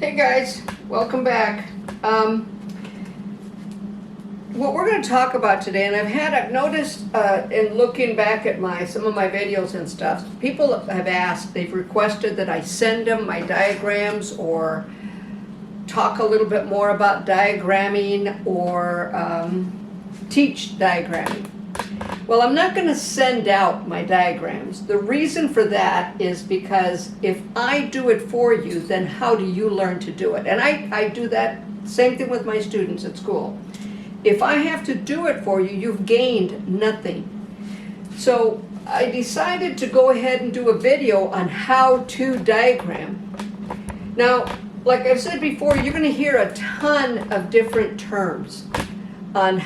Hey guys, welcome back. What we're going to talk about today, and I've noticed in looking back at some of my videos and stuff, people have asked, they've requested that I send them my diagrams or talk a little bit more about diagramming or teach diagramming. Well, I'm not going to send out my diagrams. The reason for that is because if I do it for you, then how do you learn to do it? And I do that, same thing with my students at school. If I have to do it for you, you've gained nothing. So I decided to go ahead and do a video on how to diagram. Now, like I've said before, you're going to hear a ton of different terms on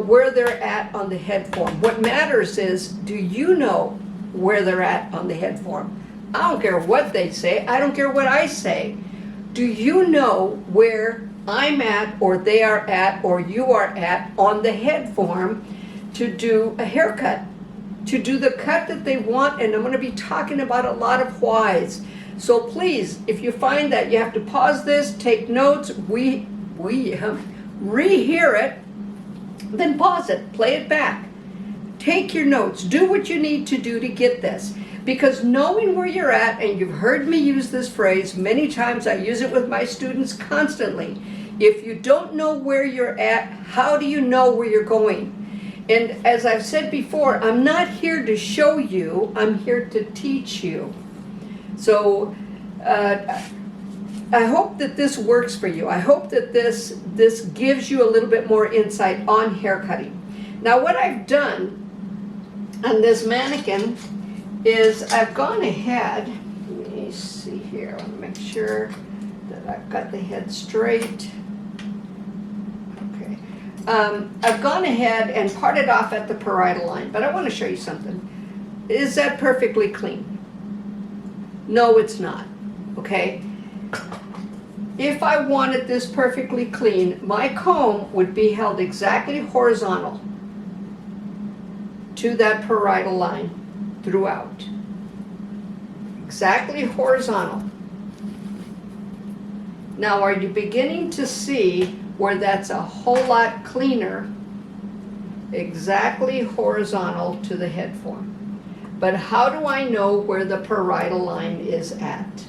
where they're at on the head form. What matters is, do you know where they're at on the head form? I don't care what they say. I don't care what I say. Do you know where I'm at, or they are at, or you are at on the head form to do a haircut, to do the cut that they want? And I'm going to be talking about a lot of whys. So please, if you find that you have to pause this, take notes, rehear it, then pause it, play it back, take your notes, do what you need to do to get this. Because knowing where you're at, and you've heard me use this phrase many times, I use it with my students constantly. If you don't know where you're at, how do you know where you're going? And as I've said before, I'm not here to show you, I'm here to teach you. So I hope that this works for you. I hope that this gives you a little bit more insight on haircutting. Now, what I've done on this mannequin is I've gone ahead, let me see here, I want to make sure that I've got the head straight. Okay. I've gone ahead and parted off at the parietal line, but I want to show you something. Is that perfectly clean? No, it's not. Okay? If I wanted this perfectly clean, my comb would be held exactly horizontal to that parietal line throughout. Exactly horizontal. Now, are you beginning to see where that's a whole lot cleaner? Exactly horizontal to the head form. But how do I know where the parietal line is at?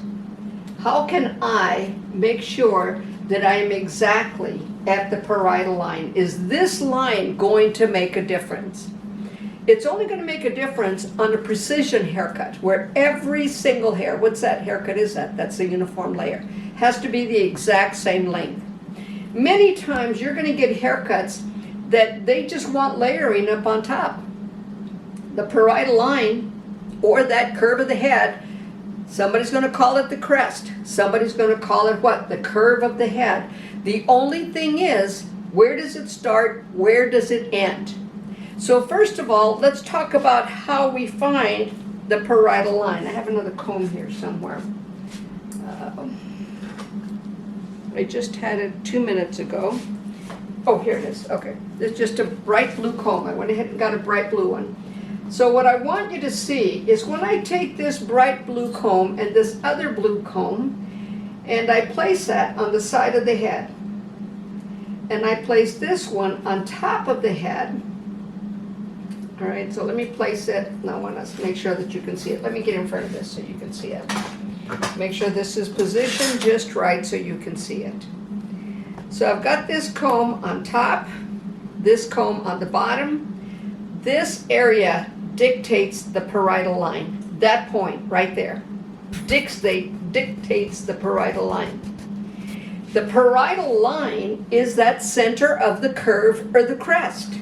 How can I make sure that I am exactly at the parietal line? Is this line going to make a difference? It's only going to make a difference on a precision haircut, where every single hair, what's that haircut is that? That's the uniform layer. Has to be the exact same length. Many times you're going to get haircuts that they just want layering up on top. The parietal line, or that curve of the head, somebody's going to call it the crest. Somebody's going to call it what? The curve of the head. The only thing is, where does it start? Where does it end? So first of all, let's talk about how we find the parietal line. I have another comb here somewhere. I just had it 2 minutes ago. Oh, here it is. Okay. It's just a bright blue comb. I went ahead and got a bright blue one. So what I want you to see is when I take this bright blue comb and this other blue comb, and I place that on the side of the head, and I place this one on top of the head. All right, so let me place it. Now I want to make sure that you can see it. Let me get in front of this so you can see it. Make sure this is positioned just right so you can see it. So I've got this comb on top, this comb on the bottom. This area dictates the parietal line. That point right there dictates the parietal line. The parietal line is that center of the curve or the crest.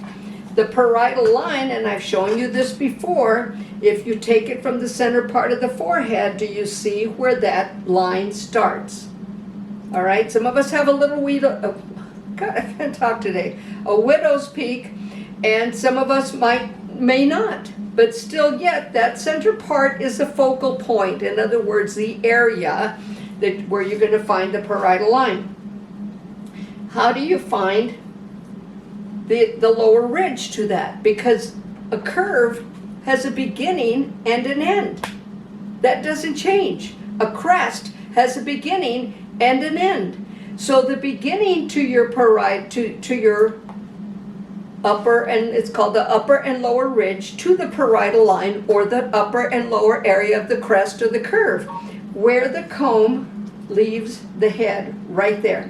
The parietal line, and I've shown you this before, if you take it from the center part of the forehead, do you see where that line starts? All right, some of us have a little God, I can't talk today, a widow's peak, and some of us may not, but still yet that center part is the focal point. In other words, the area where you're going to find the parietal line. How do you find the lower ridge to that? Because a curve has a beginning and an end. That doesn't change. A crest has a beginning and an end. So the beginning to your to your upper, and it's called the upper and lower ridge, to the parietal line, or the upper and lower area of the crest or the curve, where the comb leaves the head, right there.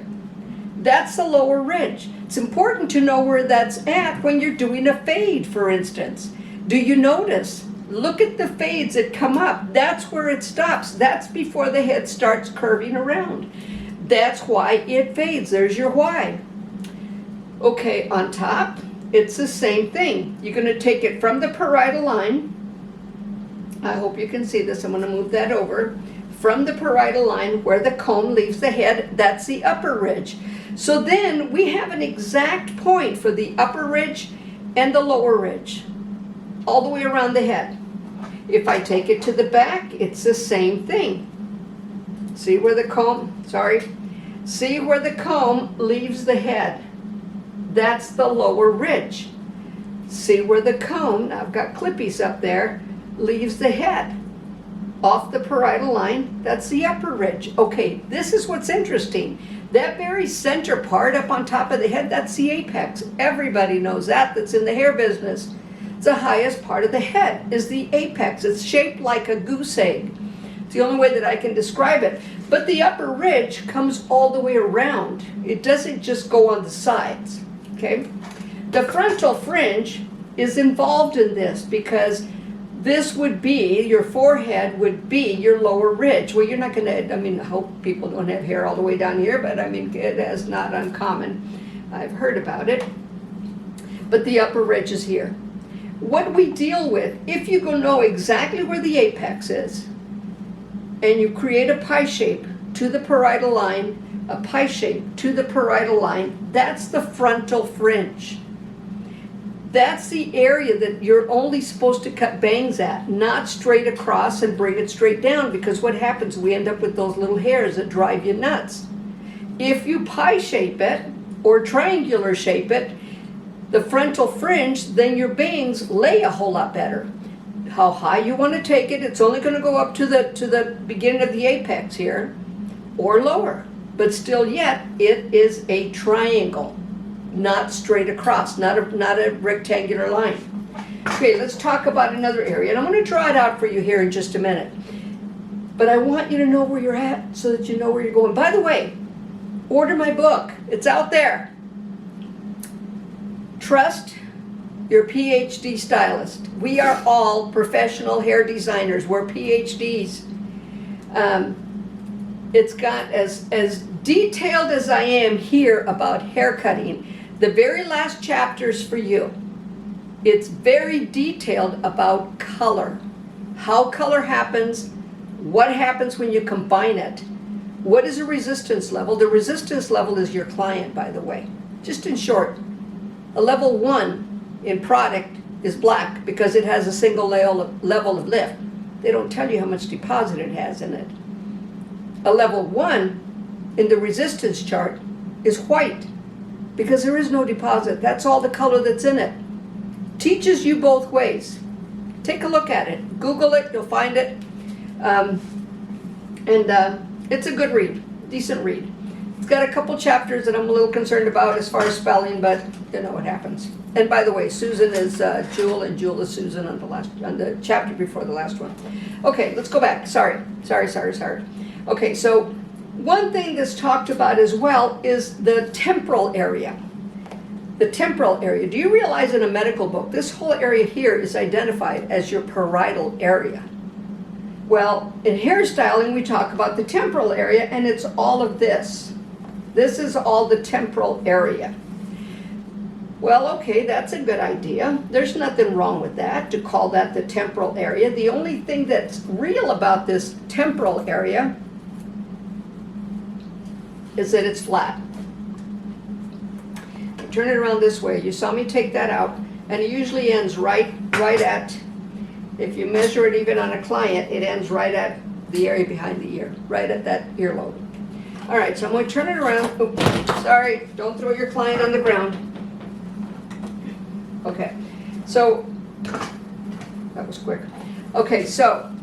That's the lower ridge. It's important to know where that's at when you're doing a fade, for instance. Do you notice? Look at the fades that come up. That's where it stops. That's before the head starts curving around. That's why it fades. There's your why. Okay, on top, it's the same thing. You're going to take it from the parietal line. I hope you can see this. I'm going to move that over. From the parietal line where the comb leaves the head, that's the upper ridge. So then we have an exact point for the upper ridge and the lower ridge, all the way around the head. If I take it to the back, it's the same thing. See where the comb, see where the comb leaves the head. That's the lower ridge. See where the comb, now I've got clippies up there, leaves the head. Off the parietal line, that's the upper ridge. Okay, this is what's interesting. That very center part up on top of the head, that's the apex. Everybody knows that, that's in the hair business. It's the highest part of the head, is the apex. It's shaped like a goose egg. It's the only way that I can describe it. But the upper ridge comes all the way around. It doesn't just go on the sides, okay? The frontal fringe is involved in this because this would be, your forehead would be your lower ridge. Well, you're not going to, I hope people don't have hair all the way down here, but it is not uncommon. I've heard about it. But the upper ridge is here. What we deal with, if you go know exactly where the apex is, and you create a pie shape to the parietal line, a pie shape to the parietal line, that's the frontal fringe. That's the area that you're only supposed to cut bangs at, not straight across and braid it straight down, because what happens, we end up with those little hairs that drive you nuts. If you pie shape it, or triangular shape it, the frontal fringe, then your bangs lay a whole lot better. How high you want to take it, it's only going to go up to the beginning of the apex here, or lower. But still yet, it is a triangle. Not straight across, not a rectangular line. Okay, let's talk about another area, and I'm going to draw it out for you here in just a minute. But I want you to know where you're at so that you know where you're going. By the way, order my book. It's out there. Trust your PhD stylist. We are all professional hair designers. We're PhDs. It's got as detailed as I am here about hair cutting. The very last chapter's for you. It's very detailed about color. How color happens, what happens when you combine it, what is the resistance level. The resistance level is your client, by the way. Just in short, a level 1 in product is black because it has a single level of lift. They don't tell you how much deposit it has in it. A level 1 in the resistance chart is white, because there is no deposit. That's all the color that's in it. Teaches you both ways. Take a look at it. Google it, you'll find it. It's a good read, decent read. It's got a couple chapters that I'm a little concerned about as far as spelling, but you know what happens. And by the way, Susan is Jewel, and Jewel is Susan on the chapter before the last one. Okay, let's go back. Sorry. Okay, so one thing that's talked about as well is the temporal area. The temporal area. Do you realize in a medical book, this whole area here is identified as your parietal area? Well, in hairstyling, we talk about the temporal area, and it's all of this. This is all the temporal area. Well, okay, that's a good idea. There's nothing wrong with that, to call that the temporal area. The only thing that's real about this temporal area is that it's flat. Turn it around this way. You saw me take that out, and it usually ends right at, if you measure it even on a client, it ends right at the area behind the ear, right at that earlobe. All right, so I'm going to turn it around. Oops, sorry, don't throw your client on the ground. Okay, so, that was quick. Okay, so,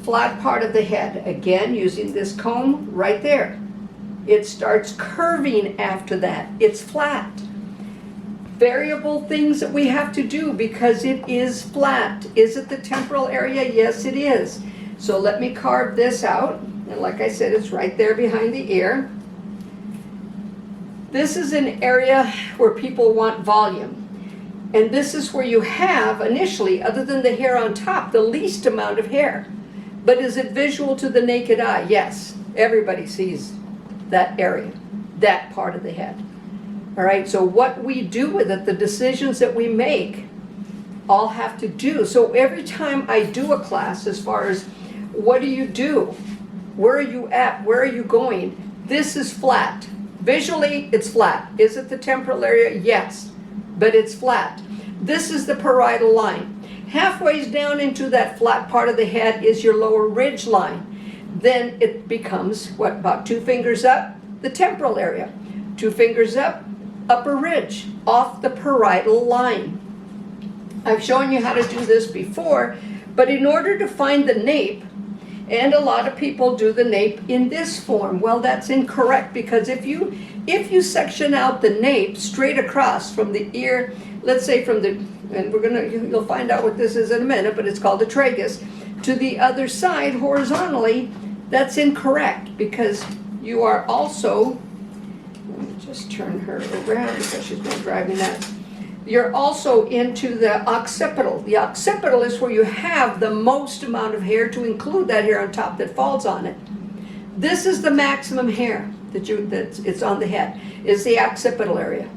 flat part of the head. Again, using this comb right there. It starts curving after that. It's flat. Variable things that we have to do because it is flat. Is it the temporal area? Yes, it is. So let me carve this out. And like I said, it's right there behind the ear. This is an area where people want volume. And this is where you have, initially, other than the hair on top, the least amount of hair. But is it visual to the naked eye? Yes. Everybody sees that area, that part of the head. All right, so what we do with it, the decisions that we make, all have to do. So every time I do a class, as far as what do you do? Where are you at? Where are you going? This is flat. Visually, it's flat. Is it the temporal area? Yes, but it's flat. This is the parietal line. Halfway down into that flat part of the head is your lower ridge line. Then it becomes, what, about 2 fingers up? The temporal area. 2 fingers up, upper ridge, off the parietal line. I've shown you how to do this before, but in order to find the nape, and a lot of people do the nape in this form. Well, that's incorrect, because if you section out the nape straight across from the ear, let's say from the, and you'll find out what this is in a minute, but it's called the tragus, to the other side horizontally, that's incorrect, because you are also, let me just turn her around because she's been driving that. You're also into the occipital. The occipital is where you have the most amount of hair, to include that hair on top that falls on it. This is the maximum hair it's on the head, is the occipital area.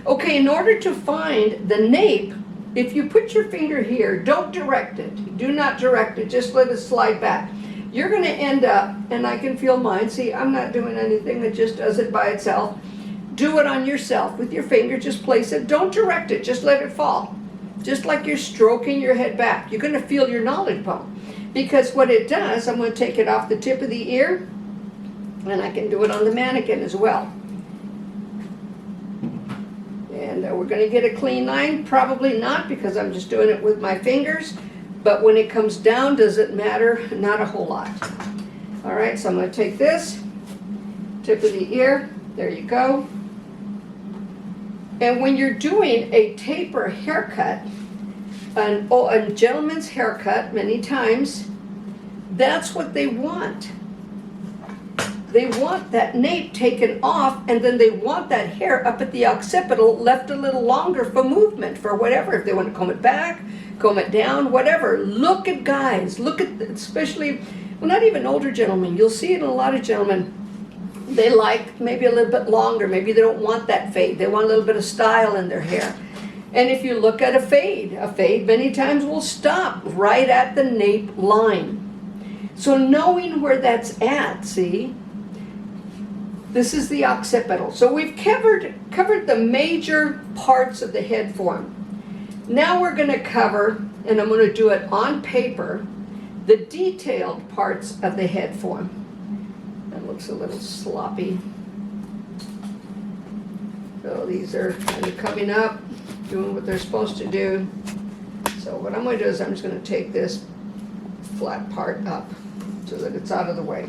Okay, in order to find the nape, if you put your finger here, don't direct it. Do not direct it, just let it slide back. You're going to end up, and I can feel mine. See, I'm not doing anything, it just does it by itself. Do it on yourself with your finger, just place it. Don't direct it, just let it fall. Just like you're stroking your head back. You're going to feel your knowledge bone. Because what it does, I'm going to take it off the tip of the ear, and I can do it on the mannequin as well. And we're going to get a clean line. Probably not, because I'm just doing it with my fingers. But when it comes down, does it matter? Not a whole lot. All right, so I'm going to take this, tip of the ear. There you go. And when you're doing a taper haircut, a gentleman's haircut, many times, that's what they want. They want that nape taken off, and then they want that hair up at the occipital left a little longer for movement, for whatever. If they want to comb it back, comb it down, whatever. Look at guys. Look at, especially, well, not even older gentlemen. You'll see it in a lot of gentlemen. They like maybe a little bit longer. Maybe they don't want that fade. They want a little bit of style in their hair. And if you look at a fade many times will stop right at the nape line. So knowing where that's at, see, this is the occipital. So we've covered the major parts of the head form. Now we're going to cover, and I'm going to do it on paper, the detailed parts of the head form. That looks a little sloppy. So these are kind of coming up, doing what they're supposed to do. So what I'm going to do is I'm just going to take this flat part up so that it's out of the way.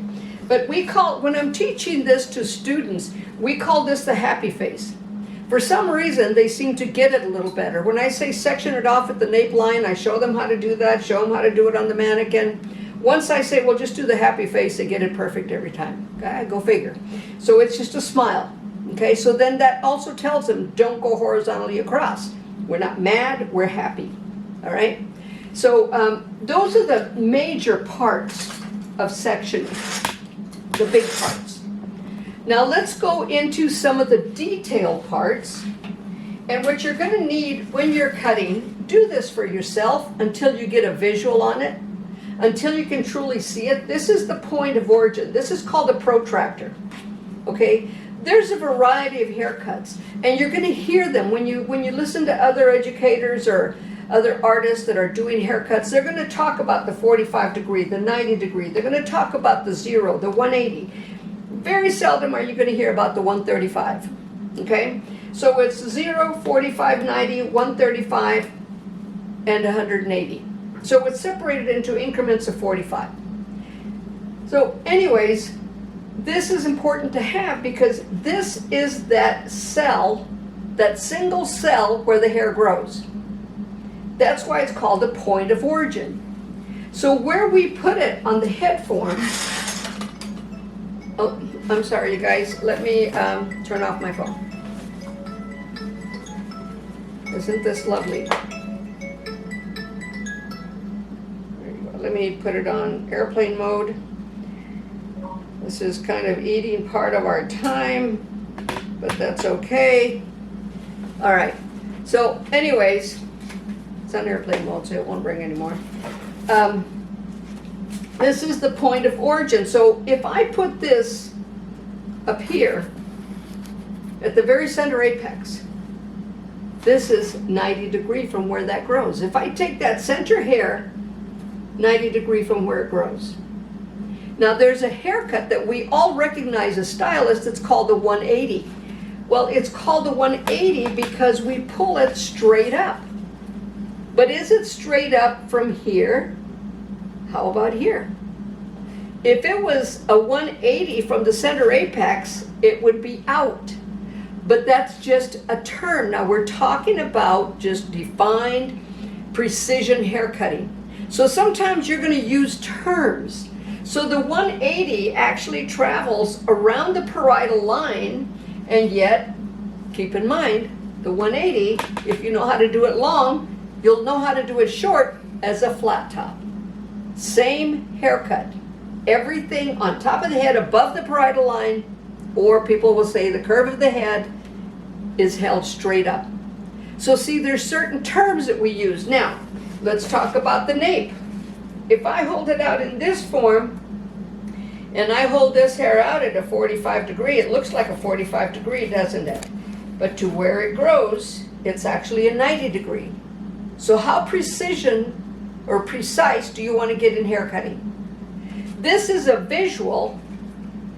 But when I'm teaching this to students, we call this the happy face. For some reason, they seem to get it a little better. When I say section it off at the nape line, I show them how to do that, show them how to do it on the mannequin. Once I say, well, just do the happy face, they get it perfect every time. Okay, go figure. So it's just a smile. Okay, so then that also tells them, don't go horizontally across. We're not mad, we're happy. All right? So those are the major parts of sectioning, the big parts. Now let's go into some of the detailed parts. And what you're going to need when you're cutting, do this for yourself until you get a visual on it. Until you can truly see it. This is the point of origin. This is called a protractor. Okay? There's a variety of haircuts, and you're going to hear them when you listen to other educators or other artists that are doing haircuts. They're going to talk about the 45 degree, the 90 degree. They're going to talk about the 0, the 180. Very seldom are you going to hear about the 135. Okay? So it's 0, 45, 90, 135, and 180. So it's separated into increments of 45. So anyways, this is important to have because this is that cell, that single cell where the hair grows. That's why it's called a point of origin. So where we put it on the head form, oh, I'm sorry you guys, let me turn off my phone. Isn't this lovely? There you go. Let me put it on airplane mode. This is kind of eating part of our time, but that's okay. All right, so anyways, it's on airplane mode, so it won't ring anymore. This is the point of origin. So if I put this up here at the very center apex, this is 90 degree from where that grows. If I take that center hair, 90 degree from where it grows. Now there's a haircut that we all recognize as stylists, it's called the 180. Well, it's called the 180 because we pull it straight up. But is it straight up from here? How about here? If it was a 180 from the center apex, it would be out. But that's just a term. Now we're talking about just defined precision haircutting. So sometimes you're going to use terms. So the 180 actually travels around the parietal line, and yet, keep in mind, the 180, if you know how to do it long, you'll know how to do it short as a flat top. Same haircut. Everything on top of the head above the parietal line, or people will say the curve of the head is held straight up. So see, there's certain terms that we use. Now, let's talk about the nape. If I hold it out in this form, and I hold this hair out at a 45 degree, it looks like a 45 degree, doesn't it? But to where it grows, it's actually a 90 degree. So how precision or precise do you want to get in haircutting? This is a visual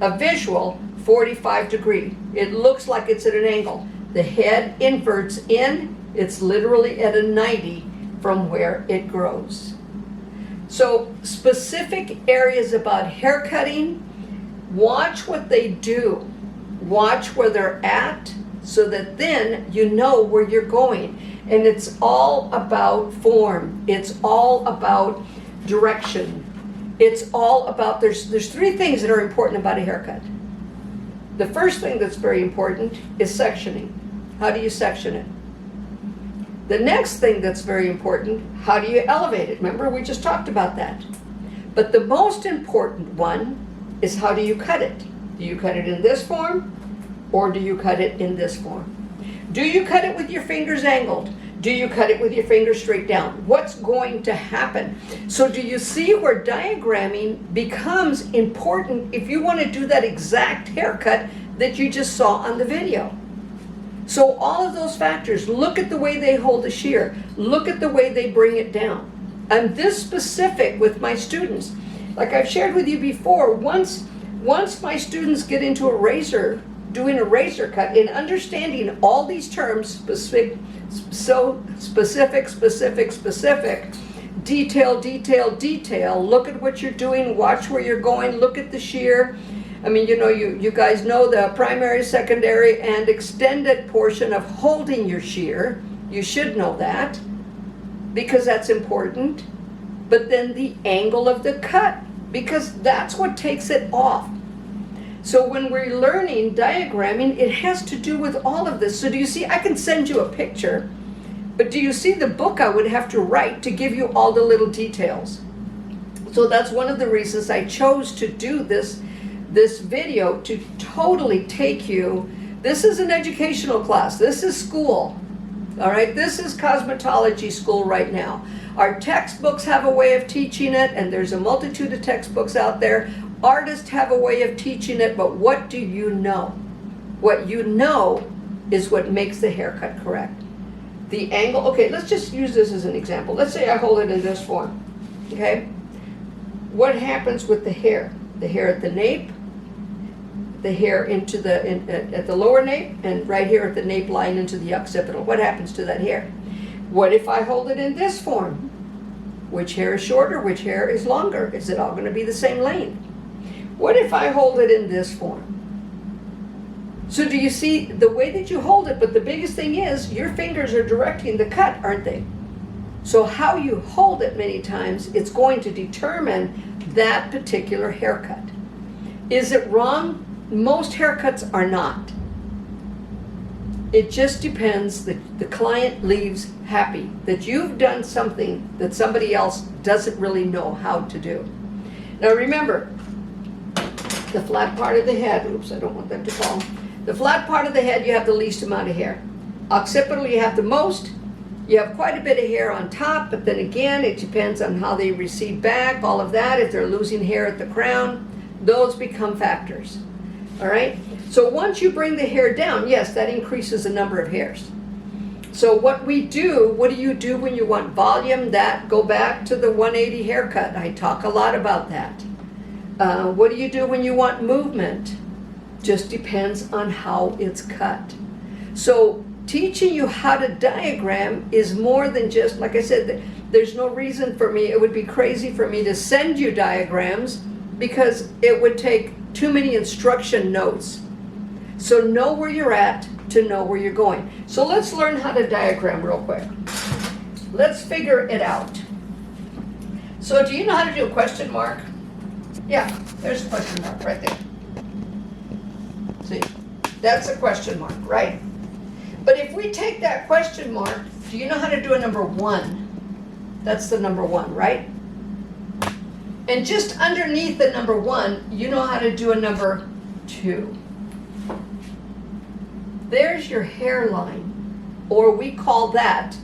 45 degree. It looks like it's at an angle. The head inverts in, it's literally at a 90 from where it grows. So specific areas about haircutting, watch what they do. Watch where they're at so that then you know where you're going. And it's all about form. It's all about direction. It's all about, there's three things that are important about a haircut. The first thing that's very important is sectioning. How do you section it? The next thing that's very important, how do you elevate it? Remember, we just talked about that. But the most important one is how do you cut it? Do you cut it in this form or do you cut it in this form? Do you cut it with your fingers angled? Do you cut it with your fingers straight down? What's going to happen? So do you see where diagramming becomes important if you want to do that exact haircut that you just saw on the video? So all of those factors, look at the way they hold the shear, look at the way they bring it down. I'm this specific with my students. Like I've shared with you before, once my students get into a razor, doing a razor cut, and understanding all these terms, specific, detail, look at what you're doing, watch where you're going, look at the shear. I mean, you know, you guys know the primary, secondary, and extended portion of holding your shear. You should know that because that's important. But then the angle of the cut, because that's what takes it off. So when we're learning diagramming, it has to do with all of this. So do you see, I can send you a picture, but do you see the book I would have to write to give you all the little details? So that's one of the reasons I chose to do this video, to totally take you. This is an educational class. This is school. All right, this is cosmetology school right now. Our textbooks have a way of teaching it, and there's a multitude of textbooks out there. Artists have a way of teaching it, but what do you know? What you know is what makes the haircut correct. The angle, okay, let's just use this as an example. Let's say I hold it in this form, okay? What happens with the hair? The hair at the nape, the hair into at the lower nape, and right here at the nape line into the occipital. What happens to that hair? What if I hold it in this form? Which hair is shorter? Which hair is longer? Is it all going to be the same length? What if I hold it in this form? So do you see the way that you hold it? But the biggest thing is your fingers are directing the cut, aren't they? So how you hold it many times, it's going to determine that particular haircut. Is it wrong? Most haircuts are not. It just depends that the client leaves happy, that you've done something that somebody else doesn't really know how to do. Now remember, the flat part of the head, oops, I don't want that to fall. The flat part of the head, you have the least amount of hair. Occipital, you have the most. You have quite a bit of hair on top, but then again, it depends on how they recede back, all of that. If they're losing hair at the crown, those become factors. All right? So once you bring the hair down, yes, that increases the number of hairs. So what do you do when you want volume? Go back to the 180 haircut. I talk a lot about that. What do you do when you want movement? Just depends on how it's cut. So teaching you how to diagram is more than just, like I said, there's no reason for me, it would be crazy for me to send you diagrams because it would take too many instruction notes. So know where you're at to know where you're going. So let's learn how to diagram real quick. Let's figure it out. So do you know how to do a question mark? Yeah, there's a question mark right there. See, that's a question mark, right? But if we take that question mark, do you know how to do a number 1? That's the number 1, right? And just underneath the number 1, you know how to do a number 2. There's your hairline, or we call that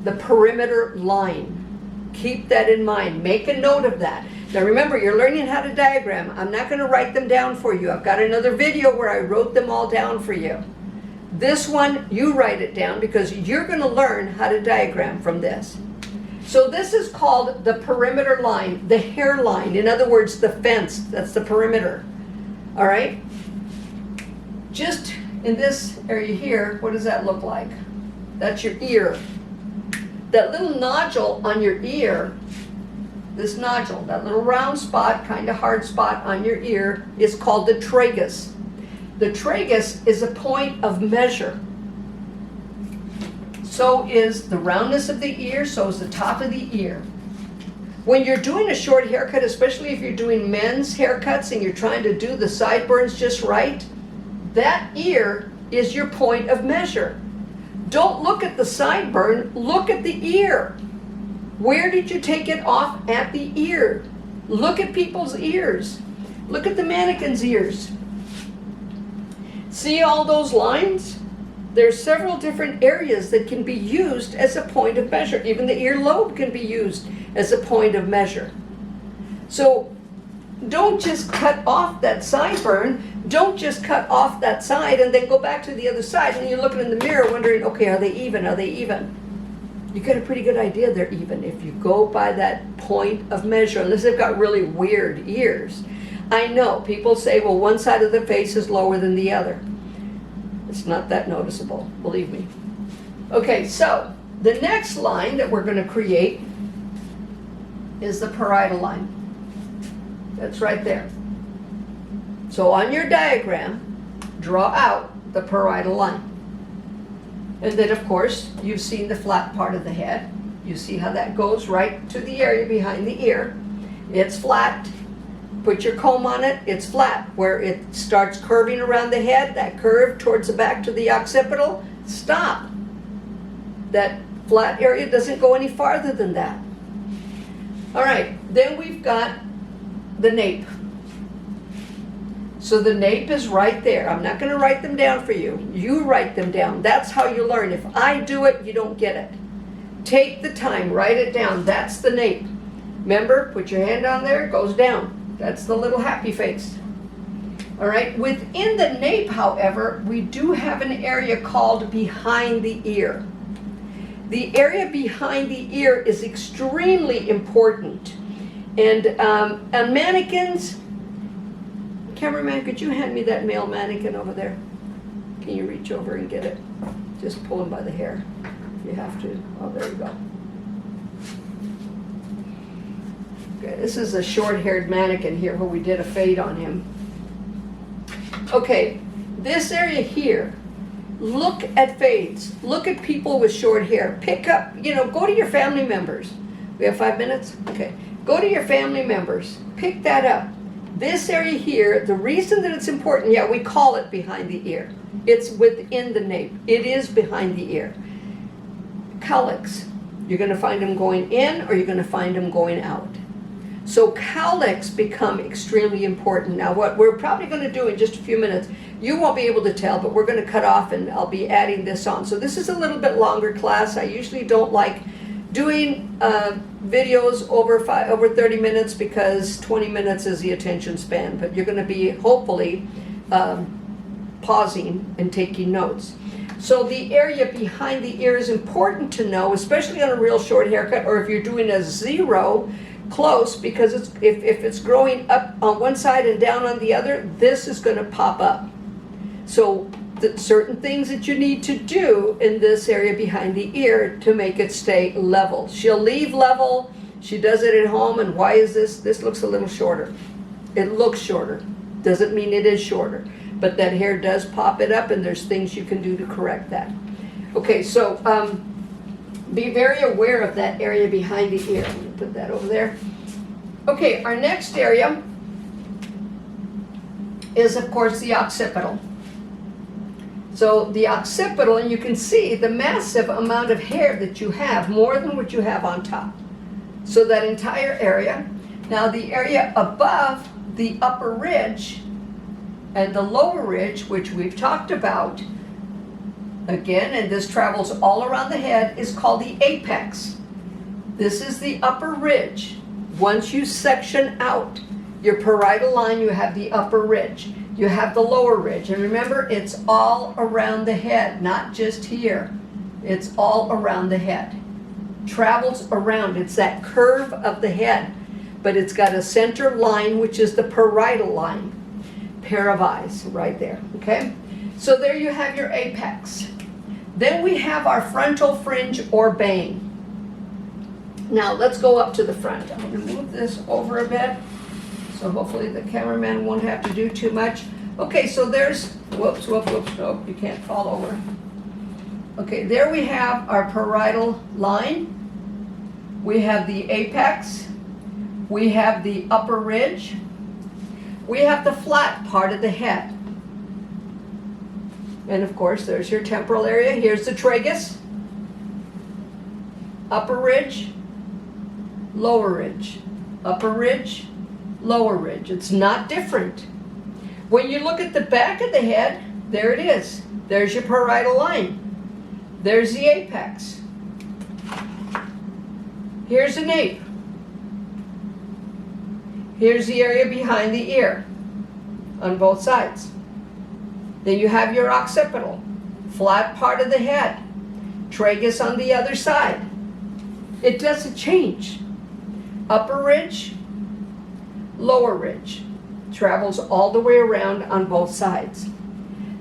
the perimeter line. Keep that in mind. Make a note of that. Now remember, you're learning how to diagram. I'm not going to write them down for you. I've got another video where I wrote them all down for you. This one, you write it down because you're going to learn how to diagram from this. So this is called the perimeter line, the hairline. In other words, the fence. That's the perimeter. All right? Just in this area here, what does that look like? That's your ear. That little nodule on your ear, this nodule, that little round spot, kind of hard spot on your ear, is called the tragus. The tragus is a point of measure. So is the roundness of the ear, so is the top of the ear. When you're doing a short haircut, especially if you're doing men's haircuts and you're trying to do the sideburns just right, that ear is your point of measure. Don't look at the sideburn, look at the ear. Where did you take it off at the ear? Look at people's ears. Look at the mannequin's ears. See all those lines? There's several different areas that can be used as a point of measure. Even the earlobe can be used as a point of measure. So don't just cut off that sideburn. Don't just cut off that side and then go back to the other side and you're looking in the mirror wondering, okay, are they even? Are they even? You get a pretty good idea they're even if you go by that point of measure, unless they've got really weird ears. I know people say, well, one side of the face is lower than the other. It's not that noticeable, believe me. Okay, so the next line that we're going to create is the parietal line. That's right there. So on your diagram, draw out the parietal line. And then, of course, you've seen the flat part of the head. You see how that goes right to the area behind the ear. It's flat. Put your comb on it, it's flat. Where it starts curving around the head, that curve towards the back to the occipital, stop. That flat area doesn't go any farther than that. All right, then we've got the nape. So the nape is right there. I'm not going to write them down for you. You write them down. That's how you learn. If I do it, you don't get it. Take the time, write it down. That's the nape. Remember, put your hand on there, it goes down. That's the little happy face. All right, within the nape, however, we do have an area called behind the ear. The area behind the ear is extremely important. And on mannequins, cameraman, could you hand me that male mannequin over there? Can you reach over and get it? Just pull him by the hair if you have to. Oh, there you go. Okay, this is a short-haired mannequin here who we did a fade on him. Okay, this area here, look at fades. Look at people with short hair. Pick up, go to your family members. We have 5 minutes? Okay. Go to your family members. Pick that up. This area here, the reason that it's important, yeah, we call it behind the ear. It's within the nape. It is behind the ear. Cowlicks. You're going to find them going in or you're going to find them going out. So cowlicks become extremely important. Now what we're probably going to do in just a few minutes, you won't be able to tell, but we're going to cut off and I'll be adding this on. So this is a little bit longer class. I usually don't like doing videos over 30 minutes because 20 minutes is the attention span, but you're going to be hopefully pausing and taking notes. So the area behind the ear is important to know, especially on a real short haircut or if you're doing a zero close, because if it's growing up on one side and down on the other, this is going to pop up. So certain things that you need to do in this area behind the ear to make it stay level. She'll leave level. She does it at home. And why is this? This looks a little shorter. It looks shorter. Doesn't mean it is shorter. But that hair does pop it up and there's things you can do to correct that. Okay, so be very aware of that area behind the ear. I'm going to put that over there. Okay, our next area is, of course, the occipital. So the occipital, and you can see the massive amount of hair that you have, more than what you have on top. So that entire area. Now the area above the upper ridge and the lower ridge, which we've talked about, again, and this travels all around the head, is called the apex. This is the upper ridge. Once you section out your parietal line, you have the upper ridge. You have the lower ridge. And remember, it's all around the head, not just here. It's all around the head. Travels around. It's that curve of the head. But it's got a center line, which is the parietal line. Pair of eyes right there, okay? So there you have your apex. Then we have our frontal fringe or bang. Now let's go up to the front. I'm going to move this over a bit, so hopefully the cameraman won't have to do too much. Okay, so there's, whoops, nope, you can't fall over. Okay, there we have our parietal line. We have the apex. We have the upper ridge. We have the flat part of the head. And of course, there's your temporal area. Here's the tragus. Upper ridge, lower ridge. Upper ridge, lower ridge. It's not different. When you look at the back of the head, there it is. There's your parietal line. There's the apex. Here's the nape. Here's the area behind the ear on both sides. Then you have your occipital, flat part of the head. Tragus on the other side. It doesn't change. Upper ridge, lower ridge. Travels all the way around on both sides.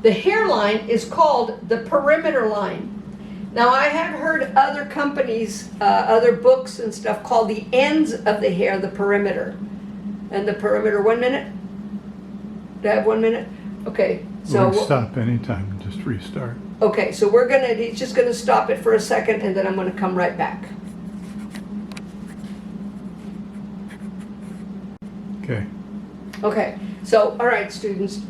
The hairline is called the perimeter line. Now I have heard other companies, other books and stuff call the ends of the hair the perimeter. And the perimeter, 1 minute? Do I have 1 minute? Okay, so we'll stop anytime and just restart. Okay, so he's just gonna stop it for a second and then I'm gonna come right back. Okay. Okay, so, all right, students.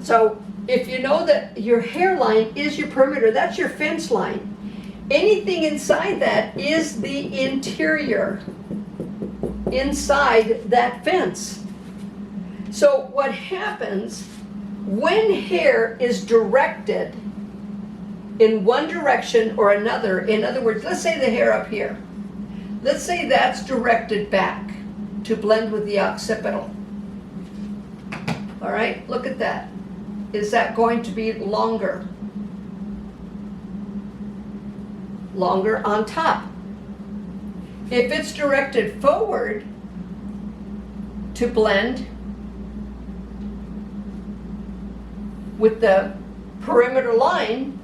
So, if you know that your hairline is your perimeter, that's your fence line. Anything inside that is the interior, inside that fence. So, what happens when hair is directed in one direction or another, in other words, let's say the hair up here. Let's say that's directed back to blend with the occipital. All right, look at that. Is that going to be longer? Longer on top. If it's directed forward to blend with the perimeter line,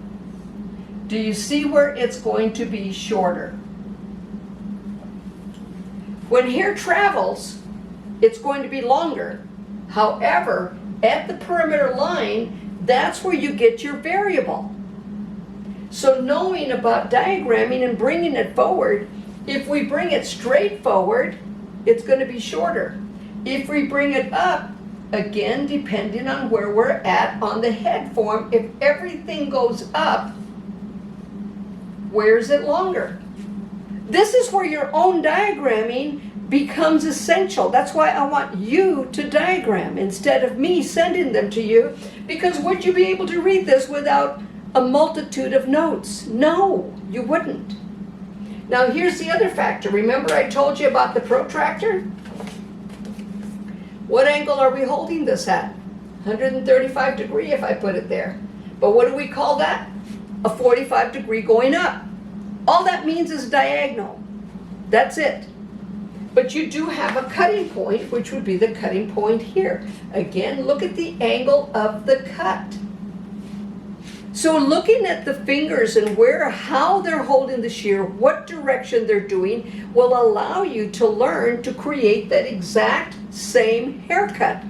do you see where it's going to be shorter? When hair travels, it's going to be longer. However, at the perimeter line, that's where you get your variable. So knowing about diagramming and bringing it forward, if we bring it straight forward, it's going to be shorter. If we bring it up, again, depending on where we're at on the head form, if everything goes up, where's it longer? This is where your own diagramming becomes essential. That's why I want you to diagram instead of me sending them to you, because would you be able to read this without a multitude of notes? No, you wouldn't. Now here's the other factor. Remember I told you about the protractor? What angle are we holding this at? 135 degree if I put it there. But what do we call that? A 45 degree going up. All that means is diagonal. That's it. But you do have a cutting point, which would be the cutting point here. Again, look at the angle of the cut. So looking at the fingers and how they're holding the shear, what direction they're doing, will allow you to learn to create that exact same haircut.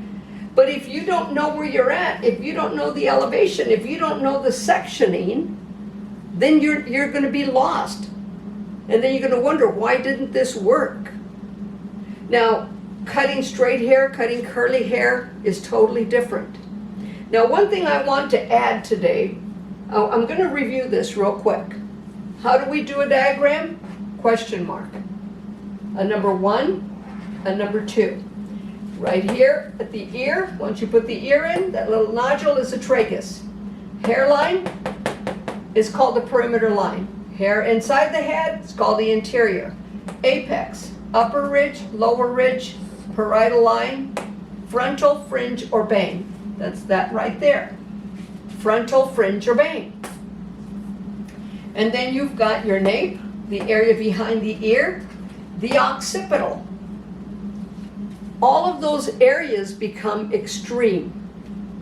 But if you don't know where you're at, if you don't know the elevation, if you don't know the sectioning, then you're going to be lost. And then you're going to wonder, why didn't this work? Now, cutting straight hair, cutting curly hair is totally different. Now, one thing I want to add today, I'm going to review this real quick. How do we do a diagram? Question mark. A number 1, a number 2. Right here at the ear, once you put the ear in, that little nodule is a tragus. Hairline is called the perimeter line. Hair inside the head is called the interior. Apex, upper ridge, lower ridge, parietal line, frontal, fringe, or bang. That's that right there. Frontal, fringe, or bang. And then you've got your nape, the area behind the ear, the occipital. All of those areas become extreme.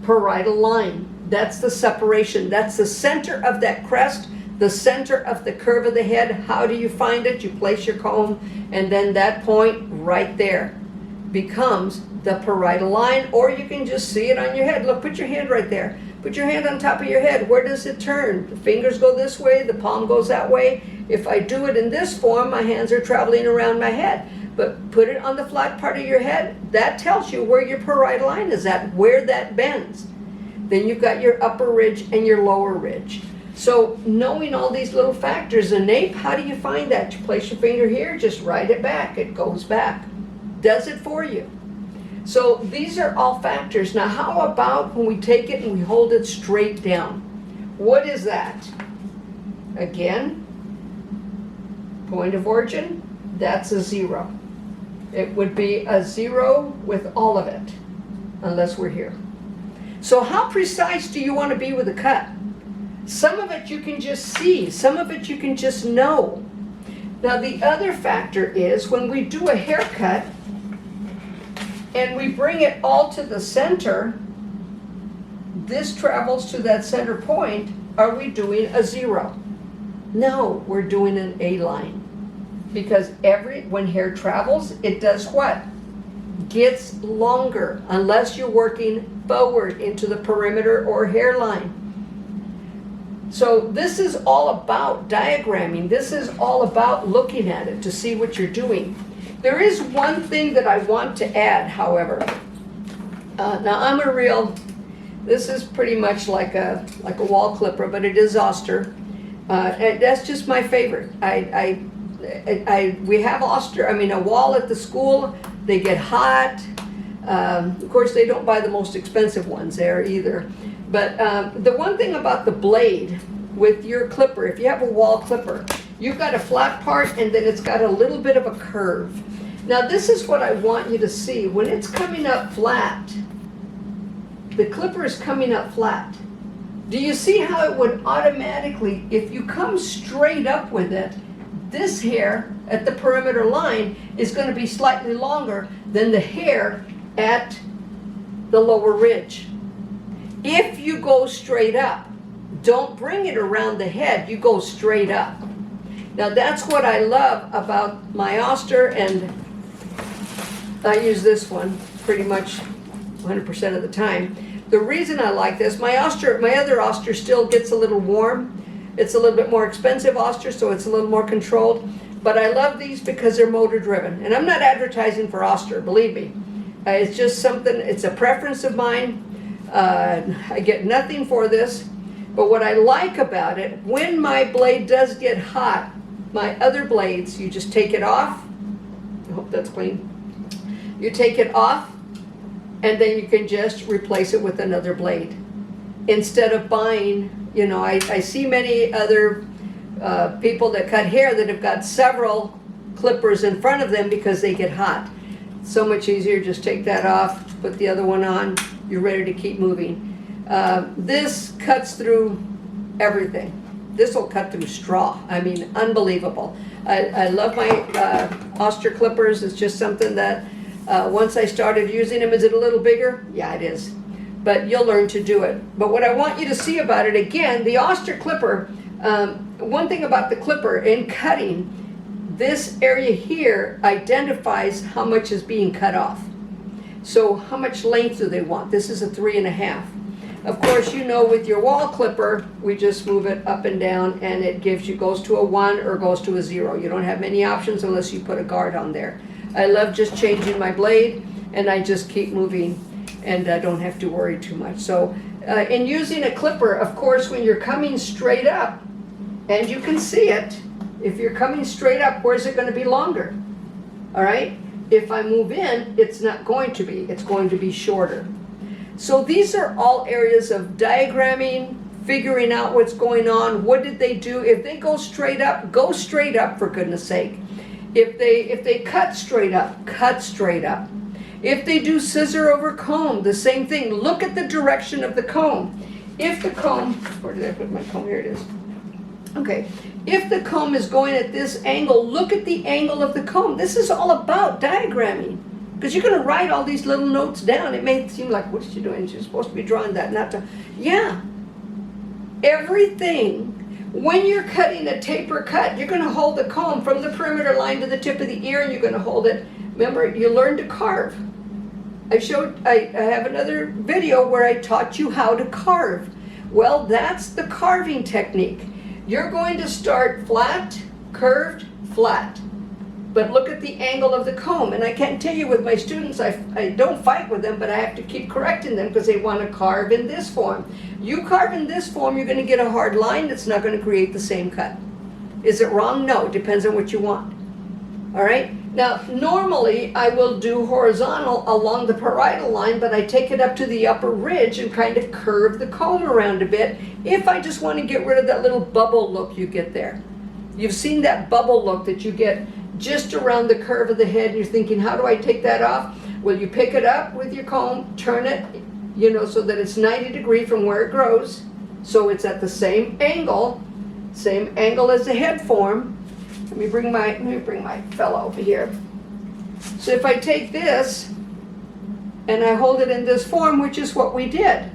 Parietal line, that's the separation. That's the center of that crest, the center of the curve of the head. How do you find it? You place your comb, and then that point right there becomes the parietal line, or you can just see it on your head. Look, put your hand right there. Put your hand on top of your head. Where does it turn? The fingers go this way, the palm goes that way. If I do it in this form, my hands are traveling around my head. But put it on the flat part of your head. That tells you where your parietal line is at, where that bends. Then you've got your upper ridge and your lower ridge. So knowing all these little factors, a nape, how do you find that? You place your finger here, just write it back. It goes back. Does it for you. So these are all factors. Now how about when we take it and we hold it straight down? What is that? Again, point of origin, that's a 0. It would be a 0 with all of it, unless we're here. So how precise do you want to be with a cut? Some of it you can just see, some of it you can just know. Now the other factor is when we do a haircut and we bring it all to the center, this travels to that center point, are we doing a 0? No, we're doing an A line. Because when hair travels, it does what? Gets longer, unless you're working forward into the perimeter or hairline. So this is all about diagramming. This is all about looking at it to see what you're doing. There is one thing that I want to add, however. Now this is pretty much like a wall clipper, but it is Oster. And that's just my favorite. We have a wall at the school. They get hot. Of course, they don't buy the most expensive ones there either. But the one thing about the blade with your clipper, if you have a wall clipper, you've got a flat part and then it's got a little bit of a curve. Now this is what I want you to see. When it's coming up flat, the clipper is coming up flat. Do you see how it would automatically, if you come straight up with it, this hair at the perimeter line is going to be slightly longer than the hair at the lower ridge. If you go straight up, don't bring it around the head, you go straight up. Now that's what I love about my Oster and I use this one pretty much 100% of the time. The reason I like this, my other Oster still gets a little warm. It's a little bit more expensive Oster, so it's a little more controlled. But I love these because they're motor driven. And I'm not advertising for Oster, believe me. It's just something, it's a preference of mine. I get nothing for this. But what I like about it, when my blade does get hot, my other blades, you just take it off. I hope that's clean. You take it off, and then you can just replace it with another blade. Instead of buying, you know, I see many other people that cut hair that have got several clippers in front of them because they get hot. So much easier, just take that off, put the other one on, you're ready to keep moving. This cuts through everything. This will cut through straw. I mean, unbelievable. I love my Oster clippers. It's just something that once I started using them, is it a little bigger? Yeah, it is. But you'll learn to do it. But what I want you to see about it, again, the Oster clipper, one thing about the clipper in cutting, this area here identifies how much is being cut off. So how much length do they want? This is a 3.5. Of course, you know, with your wall clipper, we just move it up and down, and it goes to a 1 or goes to a 0. You don't have many options unless you put a guard on there. I love just changing my blade, and I just keep moving, and I don't have to worry too much. So in using a clipper, of course, when you're coming straight up, and you can see it, if you're coming straight up, where's it going to be longer? All right? If I move in, it's not going to be. It's going to be shorter. So these are all areas of diagramming, figuring out what's going on. What did they do? If they go straight up for goodness sake. If they cut straight up, cut straight up. If they do scissor over comb, the same thing. Look at the direction of the comb. If the comb, where did I put my comb? Here it is. Okay. If the comb is going at this angle, look at the angle of the comb. This is all about diagramming. Because you're going to write all these little notes down. It may seem like, what is she doing? She's supposed to be drawing that, not to. Yeah. Everything. When you're cutting a taper cut, you're going to hold the comb from the perimeter line to the tip of the ear, and you're going to hold it. Remember, you learn to carve. I have another video where I taught you how to carve. Well, that's the carving technique. You're going to start flat, curved, flat. But look at the angle of the comb. And I can't tell you with my students, I don't fight with them, but I have to keep correcting them because they want to carve in this form. You carve in this form, you're going to get a hard line that's not going to create the same cut. Is it wrong? No, it depends on what you want. All right? Now, normally I will do horizontal along the parietal line, but I take it up to the upper ridge and kind of curve the comb around a bit if I just want to get rid of that little bubble look you get there. You've seen that bubble look that you get just around the curve of the head. You're thinking, how do I take that off? Well, you pick it up with your comb, turn it, you know, so that it's 90 degrees from where it grows. So it's at the same angle as the head form. Let me bring my fella over here. So if I take this and I hold it in this form, which is what we did.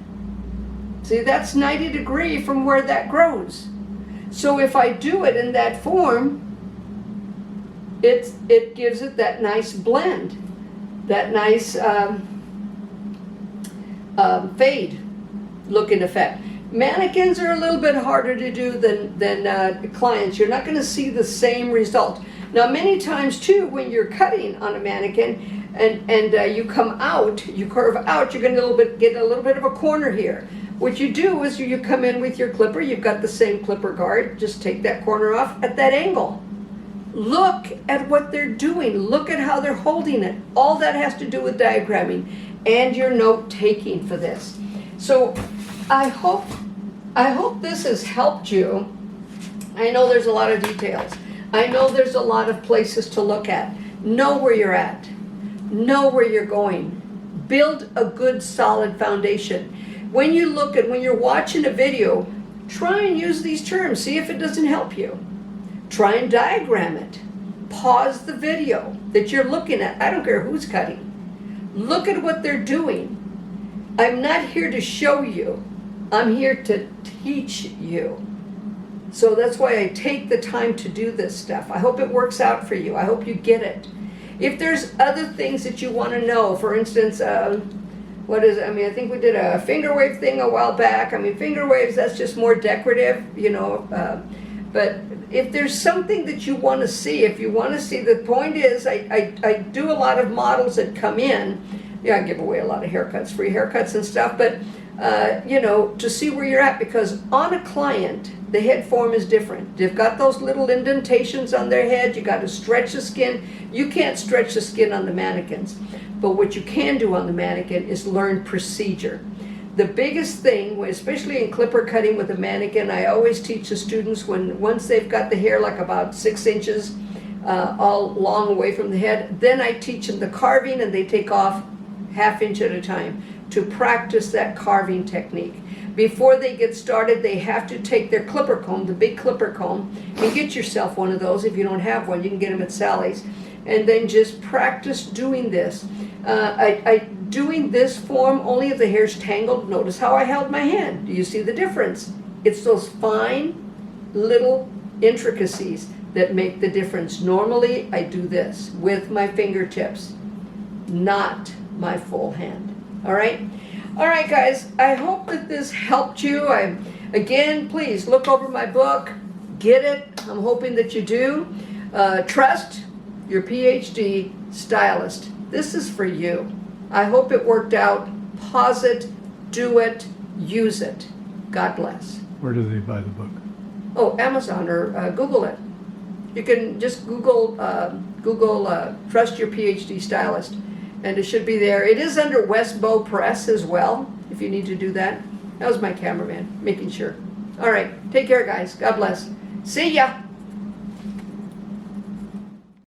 See, that's 90 degrees from where that grows. So if I do it in that form, it gives it that nice blend, that nice fade looking effect. Mannequins are a little bit harder to do than clients. You're not going to see the same result. Now, many times too, when you're cutting on a mannequin and you come out, you curve out, you're going to get a little bit of a corner here. What you do is you come in with your clipper. You've got the same clipper guard. Just take that corner off at that angle. Look at what they're doing. Look at how they're holding it. All that has to do with diagramming and your note taking for this. So I hope this has helped you. I know there's a lot of details. I know there's a lot of places to look at. Know where you're at. Know where you're going. Build a good solid foundation. When you're watching a video, try and use these terms. See if it doesn't help you. Try and diagram it. Pause the video that you're looking at. I don't care who's cutting. Look at what they're doing. I'm not here to show you. I'm here to teach you. So that's why I take the time to do this stuff. I hope it works out for you. I hope you get it. If there's other things that you want to know, for instance, what is, I mean, I think we did a finger wave thing a while back. I mean, finger waves, that's just more decorative, you know, but if there's something that you want to see, if you want to see, the point is, I do a lot of models that come in. Yeah, I give away a lot of haircuts, free haircuts and stuff, but, you know, to see where you're at, because on a client, the head form is different. They've got those little indentations on their head. You got to stretch the skin. You can't stretch the skin on the mannequins, but what you can do on the mannequin is learn procedure. The biggest thing, especially in clipper cutting with a mannequin, I always teach the students once they've got the hair like about 6 inches all long away from the head, then I teach them the carving, and they take off ½ inch at a time to practice that carving technique. Before they get started, they have to take their clipper comb, the big clipper comb, and get yourself one of those. If you don't have one, you can get them at Sally's, and then just practice doing this. Doing this form only if the hair's tangled. Notice how I held my hand. Do you see the difference? It's those fine little intricacies that make the difference. Normally, I do this with my fingertips, not my full hand. All right? All right, guys, I hope that this helped you. Again, please look over my book, get it. I'm hoping that you do. Trust your PhD stylist. This is for you. I hope it worked out. Pause it, do it, use it. God bless. Where do they buy the book? Oh, Amazon or Google it. You can just Google Trust Your PhD Stylist, and it should be there. It is under Westbow Press as well, if you need to do that. That was my cameraman, making sure. All right, take care, guys. God bless. See ya.